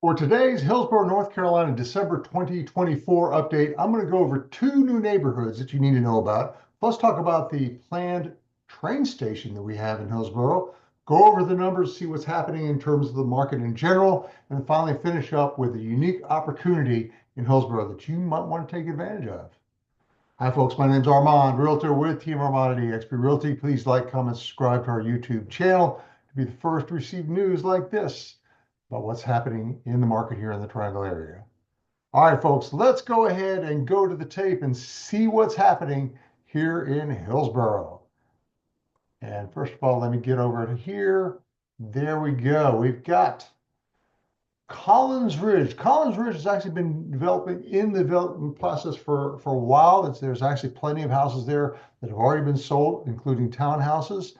For today's Hillsborough, North Carolina, December 2024 update, I'm going to go over two new neighborhoods that you need to know about. Plus, talk about the planned train station that we have in Hillsborough, go over the numbers, see what's happening in terms of the market in general, and finally finish up with a unique opportunity in Hillsborough that you might want to take advantage of. Hi, folks. My name is Armand, Realtor with Team Armand EXP Realty. Please like, comment, subscribe to our YouTube channel to be the first to receive news like this about what's happening in the market here in the Triangle area. All right, folks, let's go ahead and go to the tape and see what's happening here in Hillsborough. And first of all, let me get over to here. There we go. We've got Collins Ridge. Collins Ridge has actually been developing in the development process for a while. There's actually plenty of houses there that have already been sold, including townhouses.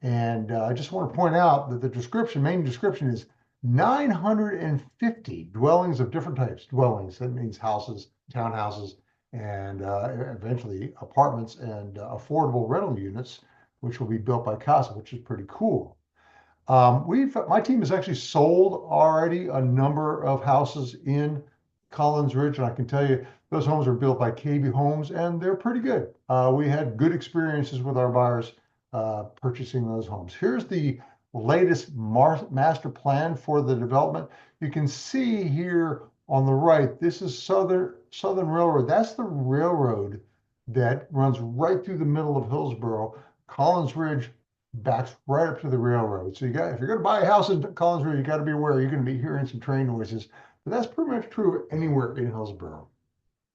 And I just want to point out that the main description is 950 dwellings of different types. Dwellings, that means houses, townhouses, and eventually apartments and affordable rental units, which will be built by Casa, which is pretty cool. My team has actually sold already a number of houses in Collins Ridge, and I can tell you those homes are built by KB Homes, and they're pretty good. We had good experiences with our buyers purchasing those homes. Here's the latest master plan for the development. You can see here on the right, this is Southern Railroad. That's the railroad that runs right through the middle of Hillsborough. Collins Ridge backs right up to the railroad. So if you're going to buy a house in Collins Ridge, you got to be aware you're going to be hearing some train noises. But that's pretty much true anywhere in Hillsborough.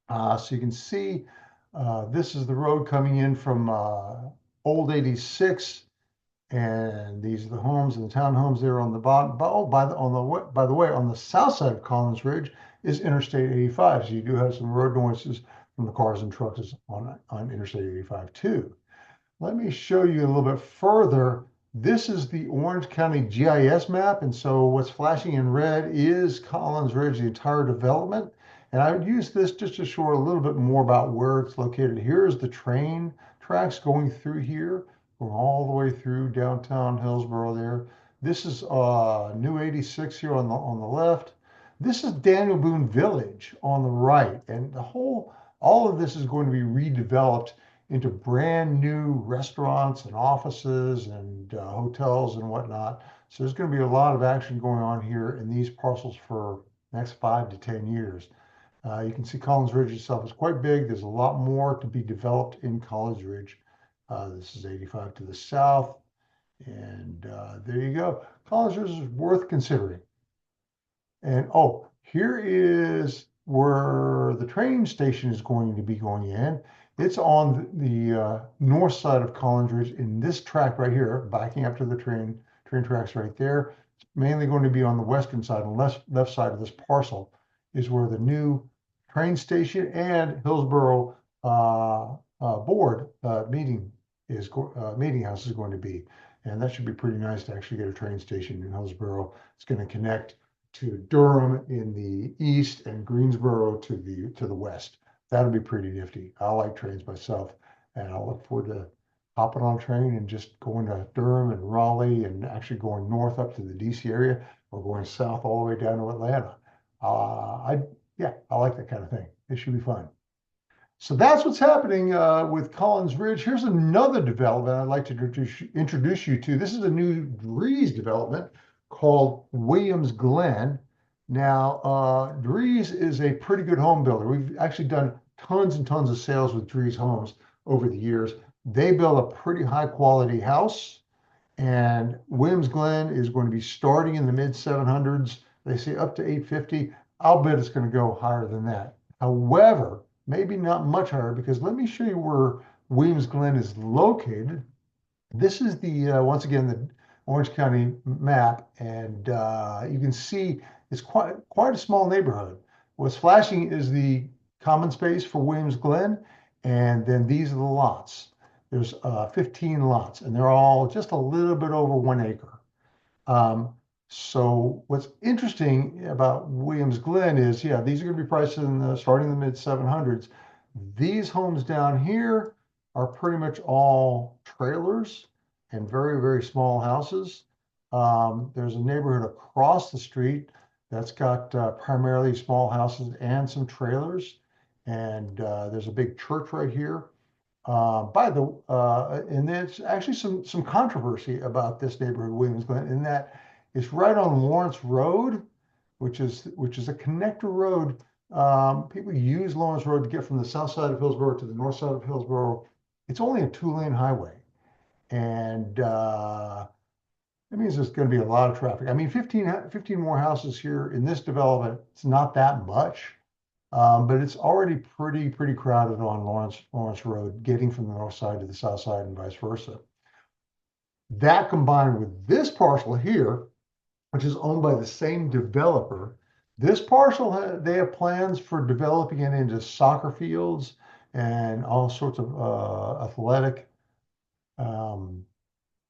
So you can see this is the road coming in from Old 86, and these are the homes and the townhomes there on the bottom. Oh, by the way, on the south side of Collins Ridge is Interstate 85. So you do have some road noises from the cars and trucks on Interstate 85 too. Let me show you a little bit further. This is the Orange County GIS map. And so what's flashing in red is Collins Ridge, the entire development. And I would use this just to show a little bit more about where it's located. Here's the train tracks going through here, going all the way through downtown Hillsborough there. This is New 86 here on the left. This is Daniel Boone Village on the right. And all of this is going to be redeveloped into brand new restaurants and offices and hotels and whatnot. So there's going to be a lot of action going on here in these parcels for the next 5 to 10 years. You can see Collins Ridge itself is quite big. There's a lot more to be developed in Collins Ridge. This is 85 to the south. And there you go. Collins Ridge is worth considering. And here is where the train station is going to be going in. It's on the north side of Collins Ridge in this track right here, backing up to the train tracks right there. It's mainly going to be on the western side, and left side of this parcel is where the new train station and Hillsborough board meeting house is going to be. And that should be pretty nice to actually get a train station in Hillsborough. It's going to connect to Durham in the east and Greensboro to the west. That'll be pretty nifty. I like trains myself, and I'll look forward to hopping on a train and just going to Durham and Raleigh and actually going north up to the DC area or going south all the way down to Atlanta. I like that kind of thing. It should be fun. So that's what's happening with Collins Ridge. Here's another development I'd like to introduce you to. This is a new Drees development called Williams Glen. Now, Drees is a pretty good home builder. We've actually done tons and tons of sales with Drees Homes over the years. They build a pretty high quality house, and Williams Glen is going to be starting in the mid 700s. They say up to 850. I'll bet it's going to go higher than that. However, maybe not much higher, because let me show you where Williams Glen is located. This is once again, the Orange County map, and you can see it's quite a small neighborhood. What's flashing is the common space for Williams Glen, and then these are the lots. There's 15 lots, and they're all just a little bit over 1 acre. So what's interesting about Williams Glen is, these are going to be priced starting in the mid 700s. These homes down here are pretty much all trailers and very, very small houses. There's a neighborhood across the street That's got primarily small houses and some trailers. And there's a big church right here. And there's actually some controversy about this neighborhood, Williams Glen, in that it's right on Lawrence Road, which is a connector road. People use Lawrence Road to get from the south side of Hillsborough to the north side of Hillsborough. It's only a 2-lane highway, and that means there's going to be a lot of traffic. I mean, 15 more houses here in this development. It's not that much. But it's already pretty crowded on Lawrence Road, getting from the north side to the south side and vice versa. That combined with this parcel here, which is owned by the same developer, this parcel, they have plans for developing it into soccer fields and all sorts of athletic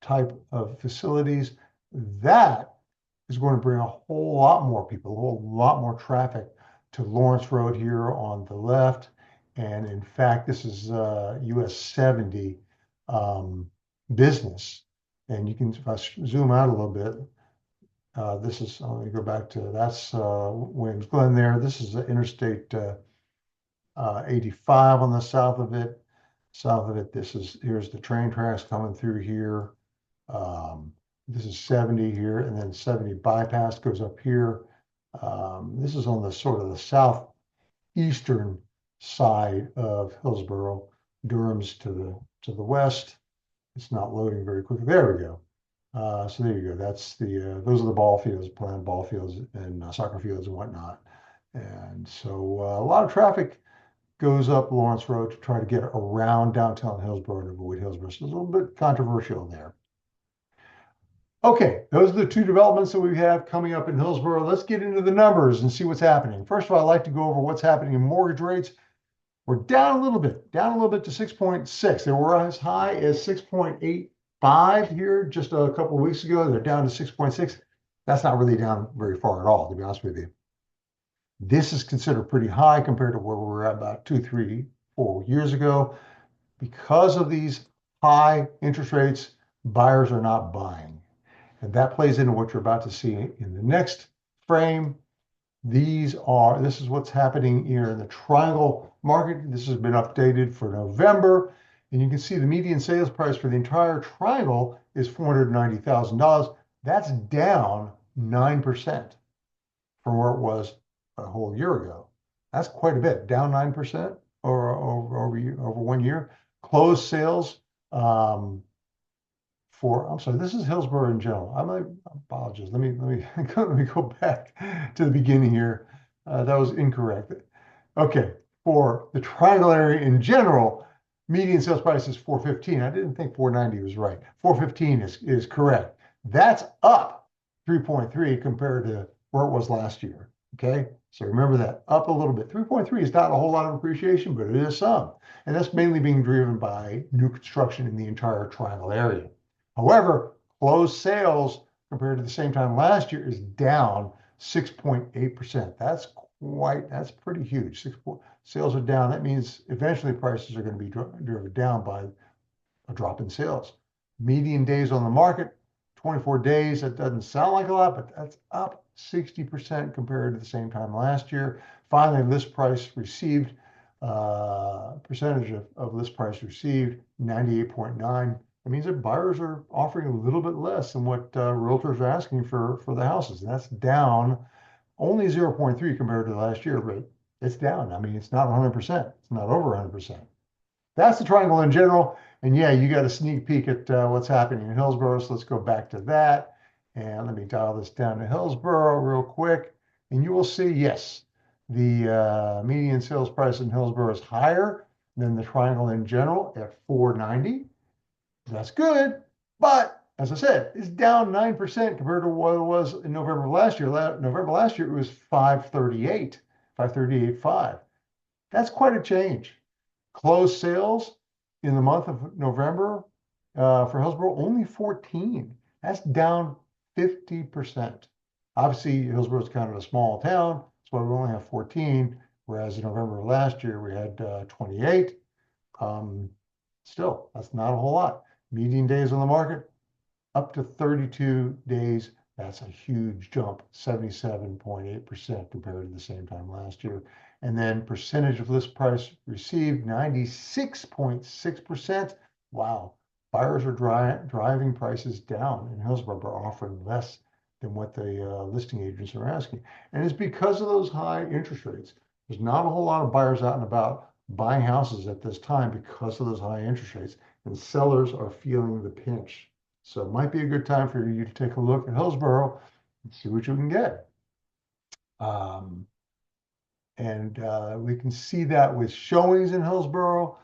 type of facilities. That is going to bring a whole lot more people, a whole lot more traffic to Lawrence Road here on the left. And in fact, this is US 70 business. And you can, if I zoom out a little bit, this is, let me go back to, that's Williams Glen there. This is Interstate 85 on the south of it. Here's the train tracks coming through here. This is 70 here, and then 70 bypass goes up here. This is on the sort of the southeastern side of Hillsborough. Durham's to the west. It's not loading very quickly. There we go. So there you go. That's those are the ball fields, planned ball fields and soccer fields and whatnot. And so a lot of traffic goes up Lawrence Road to try to get around downtown Hillsborough and avoid Hillsborough. So it's a little bit controversial there. Okay, those are the two developments that we have coming up in Hillsborough. Let's get into the numbers and see what's happening. First of all, I'd like to go over what's happening in mortgage rates. We're down a little bit to 6.6. They were as high as 6.85 here just a couple of weeks ago. They're down to 6.6. That's not really down very far at all, to be honest with you. This is considered pretty high compared to where we were at about 2, 3, 4 years ago. Because of these high interest rates, buyers are not buying. And that plays into what you're about to see in the next frame. This is what's happening here in the triangle market. This has been updated for November. And you can see the median sales price for the entire triangle is $490,000. That's down 9% from where it was a whole year ago. That's quite a bit, down 9% over 1 year. Closed sales, I'm sorry, this is Hillsborough in general. I apologize. Let me go back to the beginning here. That was incorrect. Okay, for the triangle area in general, median sales price is $415. I didn't think 490 was right. 415 is correct. That's up 3.3 compared to where it was last year. Okay, so remember that, up a little bit. 3.3 is not a whole lot of appreciation, but it is some. And that's mainly being driven by new construction in the entire triangle area. However, closed sales compared to the same time last year is down 6.8%. That's pretty huge. Sales are down. That means eventually prices are going to be driven down by a drop in sales. Median days on the market, 24 days. That doesn't sound like a lot, but that's up 60% compared to the same time last year. Finally, list price received, percentage of list price received, 98.9. It means that buyers are offering a little bit less than what realtors are asking for the houses. And that's down only 0.3 compared to last year, but it's down. I mean, it's not 100%. It's not over 100%. That's the triangle in general. And yeah, you got a sneak peek at what's happening in Hillsborough. So let's go back to that. And let me dial this down to Hillsborough real quick. And you will see, yes, the median sales price in Hillsborough is higher than the triangle in general at $490. That's good, but as I said, it's down 9% compared to what it was in November last year. November last year, it was 538.5. That's quite a change. Closed sales in the month of November for Hillsborough, only 14. That's down 50%. Obviously, Hillsborough is kind of a small town, that's why we only have 14, whereas in November of last year, we had 28. Still, that's not a whole lot. Median days on the market, up to 32 days. That's a huge jump, 77.8% compared to the same time last year. And then percentage of list price received, 96.6%. Wow. Buyers are driving prices down in Hillsborough, by offering less than what the listing agents are asking. And it's because of those high interest rates. There's not a whole lot of buyers out and about buying houses at this time because of those high interest rates, and sellers are feeling the pinch. So it might be a good time for you to take a look at Hillsborough and see what you can get. And we can see that with showings in Hillsborough.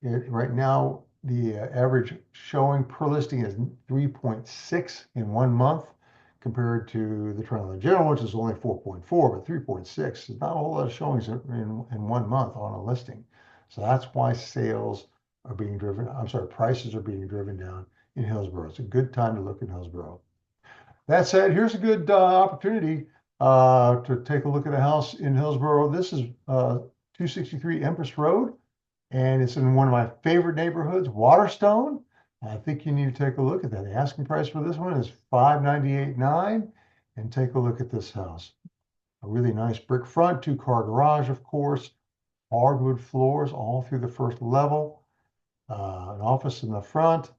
Right now, the average showing per listing is 3.6 in 1 month, compared to the Tri Valley General, which is only 4.4, but 3.6 is not a whole lot of showings in 1 month on a listing. So that's why sales are being driven, I'm sorry, prices are being driven down in Hillsborough. It's a good time to look in Hillsborough. That said, here's a good opportunity to take a look at a house in Hillsborough. This is 263 Empress Road, and it's in one of my favorite neighborhoods, Waterstone. I think you need to take a look at that. The asking price for this one is $598,900, and take a look at this house. A really nice brick front, 2-car garage, of course, hardwood floors all through the first level, an office in the front,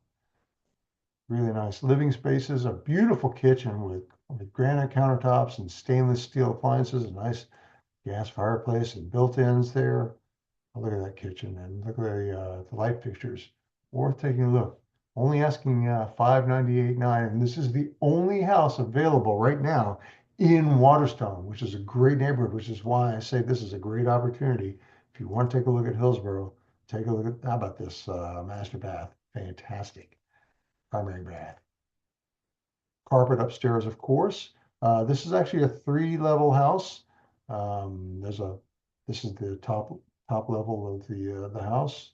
really nice living spaces, a beautiful kitchen with granite countertops and stainless steel appliances, a nice gas fireplace and built-ins there. Oh, look at that kitchen, and look at the light fixtures. Worth taking a look. Only asking $598,900, and this is the only house available right now in Waterstone, which is a great neighborhood, which is why I say this is a great opportunity. If you want to take a look at Hillsborough, take a look at, how about this master bath? Fantastic. Primary bath. Carpet upstairs, of course. This is actually a 3-level house. This is the top level of the house,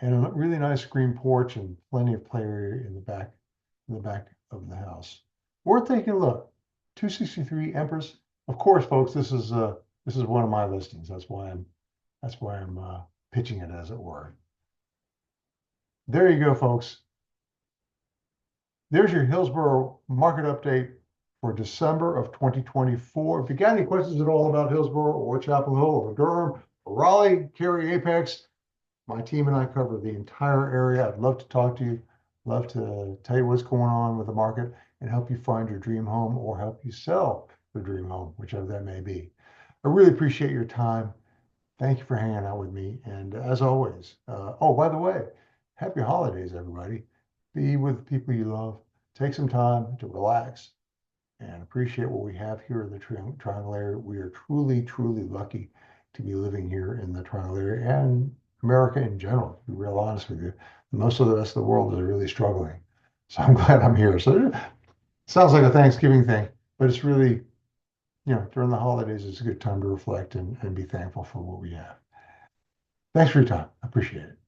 and a really nice screen porch and plenty of play area in the back of the house. Worth taking a look. 263 Empress. Of course, folks, this is one of my listings. That's why I'm pitching it, as it were. There you go, folks. There's your Hillsborough market update for December of 2024. If you got any questions at all about Hillsborough or Chapel Hill or Durham or Raleigh, Cary, Apex, my team and I cover the entire area. I'd love to talk to you, love to tell you what's going on with the market and help you find your dream home or help you sell your dream home, whichever that may be. I really appreciate your time. Thank you for hanging out with me. And as always, oh, by the way, happy holidays, everybody. Be with the people you love. Take some time to relax and appreciate what we have here in the Triangle area. We are truly, truly lucky to be living here in the Triangle area and America in general, to be real honest with you. Most of the rest of the world is really struggling. So I'm glad I'm here. So it sounds like a Thanksgiving thing, but it's really, during the holidays, it's a good time to reflect and be thankful for what we have. Thanks for your time. I appreciate it.